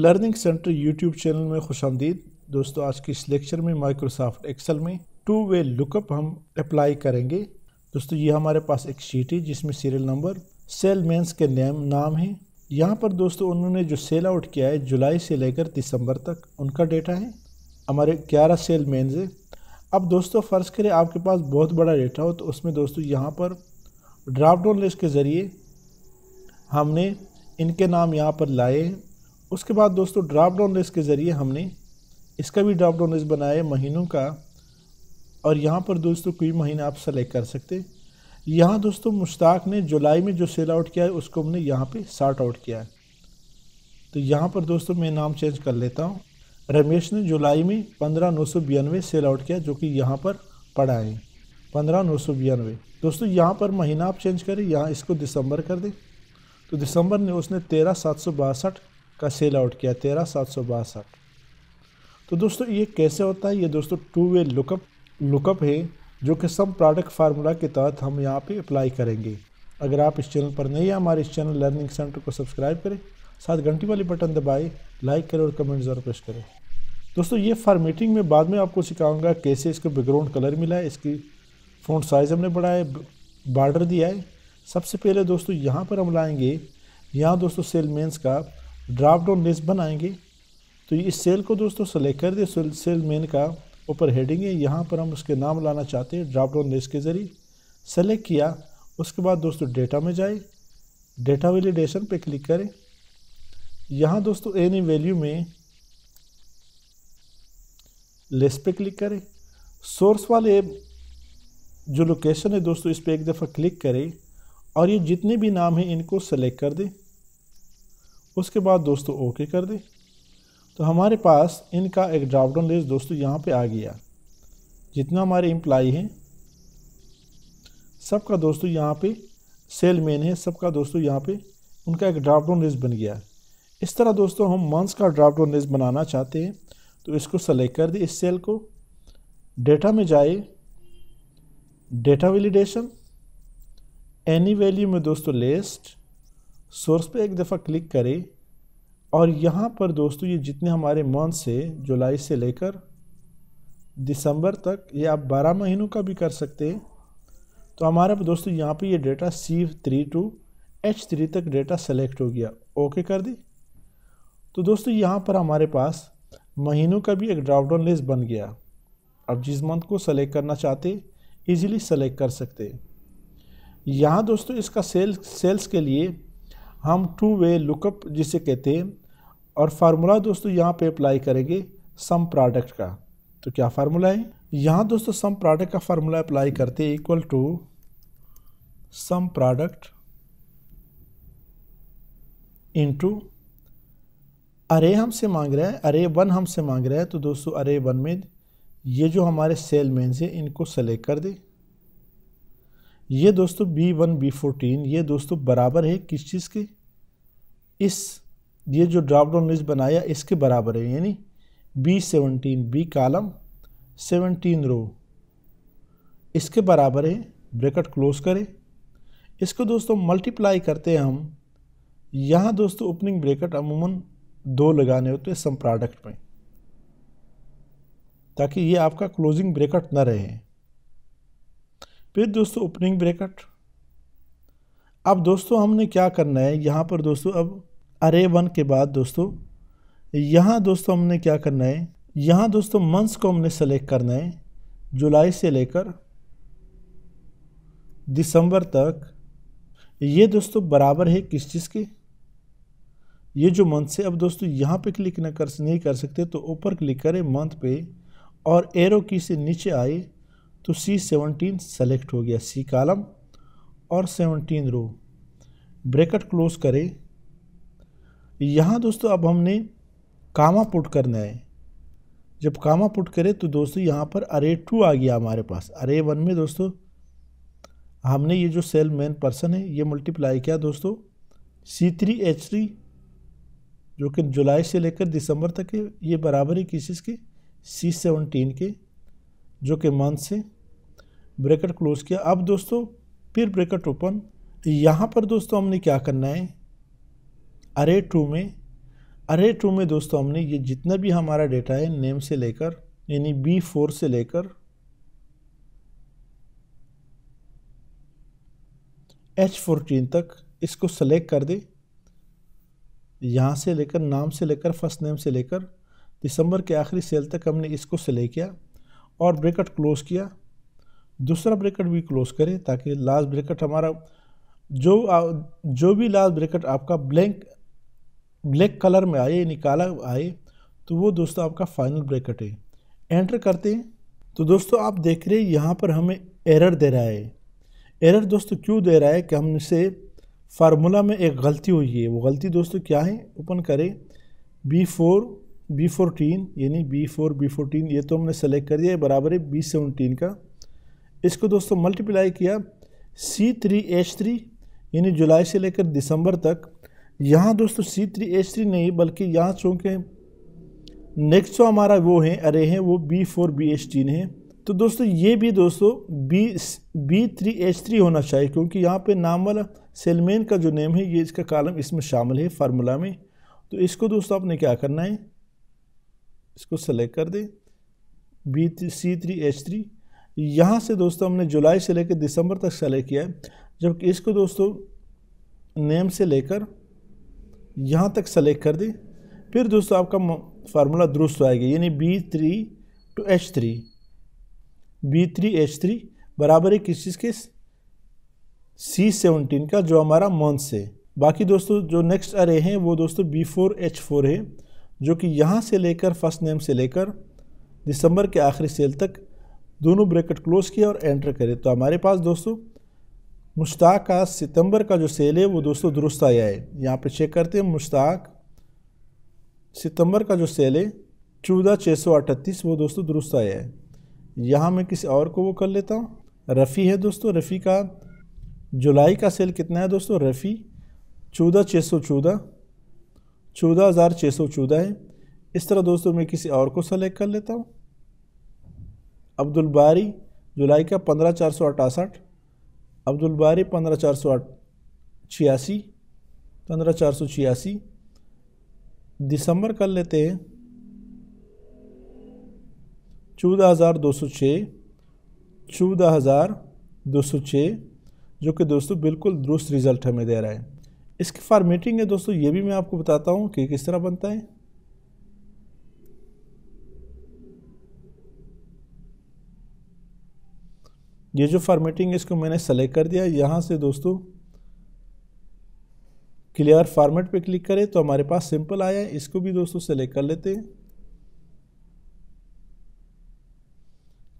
Learning centre YouTube channel में खुशामदीद। दोस्तों आज की इस लेक्चर में माइक्रोसॉफ्ट एक्सेल में टू वे लुकअप हम अप्लाई करेंगे। दोस्तों ये हमारे पास एक शीट है जिसमें सीरियल नंबर, सेल मेंस के नाम है। यहाँ पर दोस्तों उन्होंने जो सेल आउट किया है जुलाई से लेकर दिसंबर तक उनका डेटा है। हमारे 11 सेल मेंस है। अब दोस्तों फ़र्ज़ करें आपके पास बहुत बड़ा डेटा हो तो उसमें दोस्तों यहाँ पर ड्रॉप डाउन लिस्ट के ज़रिए हमने इनके नाम यहाँ पर लाए हैं। उसके बाद दोस्तों ड्रॉप डाउन लिस्ट के ज़रिए हमने इसका भी ड्रॉप डाउन लिस्ट बनाया महीनों का, और यहाँ पर दोस्तों कोई महीना आप सेलेक्ट कर सकते। यहाँ दोस्तों मुश्ताक ने जुलाई में जो सेल आउट किया है उसको हमने यहाँ पे सॉर्ट आउट किया है। तो यहाँ पर दोस्तों मैं नाम चेंज कर लेता हूँ। रमेश ने जुलाई में 15,992 सेल आउट किया जो कि यहाँ पर पड़ा है 15,992। दोस्तों यहाँ पर महीना आप चेंज करें, यहाँ इसको दिसंबर कर दें तो दिसंबर ने उसने 13,762 का सेल आउट किया 13,762। तो दोस्तों ये कैसे होता है? ये दोस्तों टू वे लुकअप है जो कि सम प्रोडक्ट फार्मूला के तहत हम यहाँ पे अप्लाई करेंगे। अगर आप इस चैनल पर नहीं हैं, हमारे इस चैनल लर्निंग सेंटर को सब्सक्राइब करें, साथ घंटी वाली बटन दबाएं, लाइक करें और कमेंट ज़रूर प्रेस करें। दोस्तों ये फॉर्मेटिंग में बाद में आपको सिखाऊंगा कैसे इसको बैकग्राउंड कलर मिला है, इसकी फ़ॉन्ट साइज़ हमने बढ़ाया, बॉर्डर दिया है। सबसे पहले दोस्तों यहाँ पर हम लाएंगे, यहाँ दोस्तों सेल मेंस का ड्रॉप डाउन लिस्ट बनाएंगे। तो इस सेल को दोस्तों सेलेक्ट कर दे, सेल मेन का ऊपर हेडिंग है, यहाँ पर हम उसके नाम लाना चाहते हैं ड्रॉप डाउन लिस्ट के ज़रिए। सेलेक्ट किया, उसके बाद दोस्तों डेटा में जाए, डेटा वैलिडेशन पे क्लिक करें। यहाँ दोस्तों एनी वैल्यू में लिस्ट पे क्लिक करें। सोर्स वाले जो लोकेशन है दोस्तों इस पर एक दफ़ा क्लिक करें और ये जितने भी नाम हैं इनको सेलेक्ट कर दें। उसके बाद दोस्तों ओके कर दें। तो हमारे पास इनका एक ड्रॉप डाउन लिस्ट दोस्तों यहाँ पे आ गया। जितना हमारे एम्प्लॉई हैं सबका दोस्तों यहाँ पे सेल मेन है, सबका दोस्तों यहाँ पे उनका एक ड्रॉप डाउन लिस्ट बन गया। इस तरह दोस्तों हम मंथ्स का ड्रॉप डाउन लिस्ट बनाना चाहते हैं तो इसको सेलेक्ट कर दें, इस सेल को, डेटा में जाए, डेटा वैलिडेशन, एनी वैल्यू में दोस्तों लिस्ट, सोर्स पे एक दफ़ा क्लिक करें और यहाँ पर दोस्तों ये जितने हमारे मंथ से जुलाई से लेकर दिसंबर तक, ये आप 12 महीनों का भी कर सकते हैं। तो हमारा दोस्तों यहाँ पे ये डेटा C3 to H3 तक डेटा सेलेक्ट हो गया, ओके कर दी। तो दोस्तों यहाँ पर हमारे पास महीनों का भी एक ड्रॉप डाउन लिस्ट बन गया। अब जिस मंथ को सेलेक्ट करना चाहते इजीली सेलेक्ट कर सकते हैं। यहाँ दोस्तों इसका सेल्स के लिए हम टू वे लुकअप जिसे कहते हैं, और फार्मूला दोस्तों यहाँ पे अप्लाई करेंगे सम प्रोडक्ट का। तो क्या फार्मूला है? यहाँ दोस्तों सम प्रोडक्ट का फार्मूला अप्लाई करते हैं equal to sum product into अरे हमसे मांग रहा है, अरे 1 हमसे मांग रहा है। तो दोस्तों अरे 1 में ये जो हमारे सेल मेंस है इनको सेलेक्ट कर दे। ये दोस्तों B1 B14 ये दोस्तों बराबर है किस चीज़ के? ये जो ड्रॉप डाउन लिस्ट बनाया इसके बराबर है, यानी B17 B कॉलम 17 रो इसके बराबर है। ब्रैकेट क्लोज करें, इसको दोस्तों मल्टीप्लाई करते हैं हम। यहाँ दोस्तों ओपनिंग ब्रैकेट अमूमन 2 लगाने होते हैं सम प्रोडक्ट में, ताकि ये आपका क्लोजिंग ब्रैकेट न रहे। फिर दोस्तों ओपनिंग ब्रैकेट। अब दोस्तों हमने क्या करना है यहाँ पर दोस्तों, अब अरे 1 के बाद दोस्तों यहाँ दोस्तों हमने क्या करना है, यहाँ दोस्तों मंथ्स को हमने सेलेक्ट करना है जुलाई से लेकर दिसंबर तक। ये दोस्तों बराबर है किस चीज़ के? ये जो मंथ से। अब दोस्तों यहाँ पे क्लिक नहीं कर सकते तो ऊपर क्लिक करें मंथ पे और एरो की से नीचे आए तो C17 सेलेक्ट हो गया, C कॉलम और 17 रो। ब्रैकेट क्लोज करें। यहाँ दोस्तों अब हमने कामा पुट करना है। जब कामा पुट करें तो दोस्तों यहाँ पर अरे 2 आ गया हमारे पास। अरे 1 में दोस्तों हमने ये जो सेल मेन पर्सन है ये मल्टीप्लाई किया दोस्तों C3 H3 जो कि जुलाई से लेकर दिसंबर तक है, ये बराबर है किस चीज़ के? C17 के, जो कि मंथ से। ब्रैकेट क्लोज किया। अब दोस्तों फिर ब्रैकेट ओपन। यहाँ पर दोस्तों हमने क्या करना है, अरे 2 में अरे टू में दोस्तों हमने ये जितना भी हमारा डेटा है नेम से लेकर यानी B4 से लेकर H14 तक इसको सेलेक्ट कर दे। यहाँ से लेकर नाम से लेकर फर्स्ट नेम से लेकर दिसंबर के आखिरी सेल तक हमने इसको सेलेक्ट किया और ब्रैकेट क्लोज किया। दूसरा ब्रैकेट भी क्लोज करें ताकि लास्ट ब्रैकेट हमारा जो भी लास्ट ब्रैकेट आपका ब्लैक कलर में आए यानी काला आए तो वो दोस्तों आपका फाइनल ब्रैकेट है। एंटर करते हैं तो दोस्तों आप देख रहे हैं यहाँ पर हमें एरर दे रहा है। एरर दोस्तों क्यों दे रहा है कि हमसे फार्मूला में एक गलती हुई है। वो गलती दोस्तों क्या है, ओपन करें B14 यानी B14 ये तो हमने सेलेक्ट कर दिया है, बराबर है B17 का। इसको दोस्तों मल्टीप्लाई किया C3H3 यानी जुलाई से लेकर दिसंबर तक। यहाँ दोस्तों C3H3 नहीं बल्कि यहाँ चूँकि नेक्स्ट जो हमारा वो है अरे है वो B4BH3 है, तो दोस्तों ये भी दोस्तों B3H3 होना चाहिए क्योंकि यहाँ पे नाम वाला सेलमैन का जो नेम है ये इसका कॉलम इसमें शामिल है फार्मूला में। तो इसको दोस्तों आपने क्या करना है, इसको सेलेक्ट कर दे C3H3। यहाँ से दोस्तों हमने जुलाई से लेकर दिसंबर तक सेलेक्ट किया है, जबकि इसको दोस्तों नेम से लेकर यहाँ तक सेलेक्ट कर दे। फिर दोस्तों आपका फार्मूला दुरुस्त आएगा यानी B3H3 बराबर है किस चीज़ के C17 का जो हमारा मंथ से। बाकी दोस्तों जो नेक्स्ट अरे हैं वो दोस्तों B4H4 है जो कि यहाँ से लेकर फर्स्ट नेम से लेकर दिसंबर के आखिरी सेल तक दोनों ब्रैकेट क्लोज किया और एंटर करें। तो हमारे पास दोस्तों मुश्ताक का सितंबर का जो सेल है वो दोस्तों दुरुस्त आया है। यहाँ पे चेक करते हैं मुश्ताक सितंबर का जो सेल है 14638 वो दोस्तों दुरुस्त आया है। यहाँ मैं किसी और को वो कर लेता हूँ, रफ़ी है दोस्तों। रफ़ी का जुलाई का सेल कितना है दोस्तों, रफ़ी 14614 है। इस तरह दोस्तों मैं किसी और को सेलेक्ट कर लेता हूँ, अब्दुल बारी जुलाई का 15468, अब्दुल बारी 15486। दिसंबर कर लेते हैं 14206 जो कि दोस्तों बिल्कुल दुरुस्त रिज़ल्ट हमें दे रहा है। इसकी फॉर्मेटिंग है दोस्तों ये भी मैं आपको बताता हूँ कि किस तरह बनता है। ये जो फॉर्मेटिंग है इसको मैंने सेलेक्ट कर दिया। यहाँ से दोस्तों क्लियर फॉर्मेट पे क्लिक करें तो हमारे पास सिंपल आया है। इसको भी दोस्तों सेलेक्ट कर लेते हैं,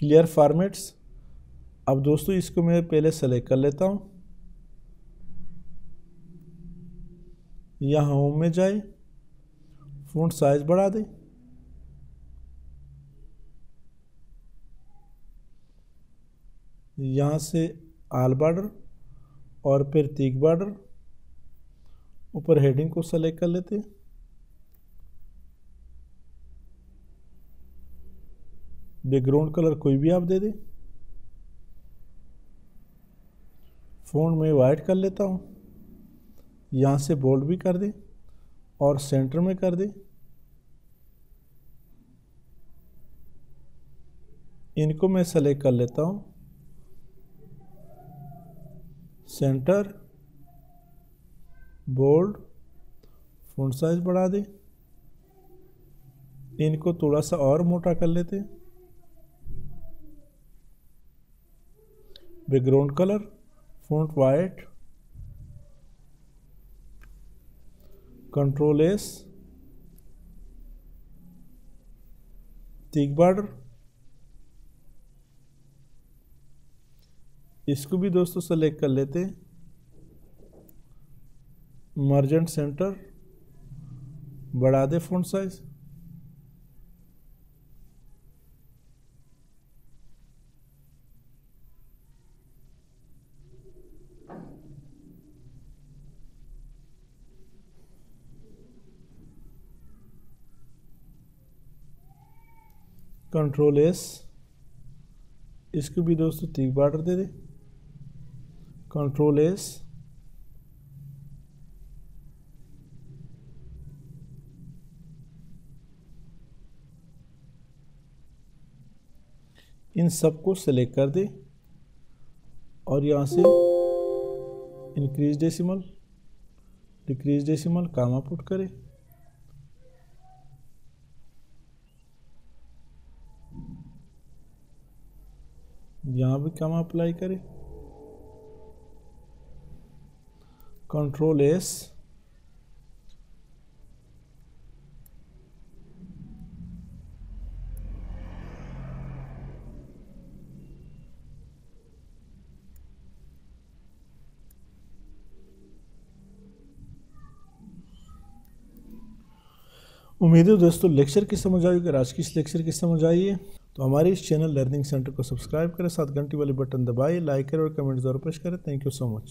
क्लियर फॉर्मेट्स। अब दोस्तों इसको मैं पहले सेलेक्ट कर लेता हूँ, यहाँ होम में जाए, फ़ॉन्ट साइज बढ़ा दे, यहाँ से आल बॉर्डर और फिर तीक बॉर्डर, ऊपर हेडिंग को सेलेक्ट कर लेते हैं। बैकग्राउंड कलर कोई भी आप दे दें, फ़ॉन्ट में वाइट कर लेता हूँ, यहाँ से बोल्ड भी कर दे और सेंटर में कर दे। इनको मैं सेलेक्ट कर लेता हूँ, सेंटर, बोल्ड, फ़ॉन्ट साइज बढ़ा दे। इनको थोड़ा सा और मोटा कर लेते हैं। Background colour, font white, control S, thick border. इसको भी दोस्तों सेलेक्ट कर लेते हैं, मर्जेंट सेंटर, बढ़ा दे फ़ॉन्ट साइज। कंट्रोल एस, इसको भी दोस्तों थिक बॉर्डर दे दे, कंट्रोल एस, इन सबको सेलेक्ट कर दे और यहाँ से इंक्रीज डेसिमल, डिक्रीज डेसिमल, कामा पुट करें। यहाँ भी कामा अप्लाई करें, कंट्रोल एस, उम्मीद है दोस्तों लेक्चर की समझ आई। अगर आज की इस लेक्चर की समझ आई है तो हमारे इस चैनल लर्निंग सेंटर को सब्सक्राइब करें, साथ घंटी वाली बटन दबाएं, लाइक करें और कमेंट जरूर पेश करें। Thank you so much.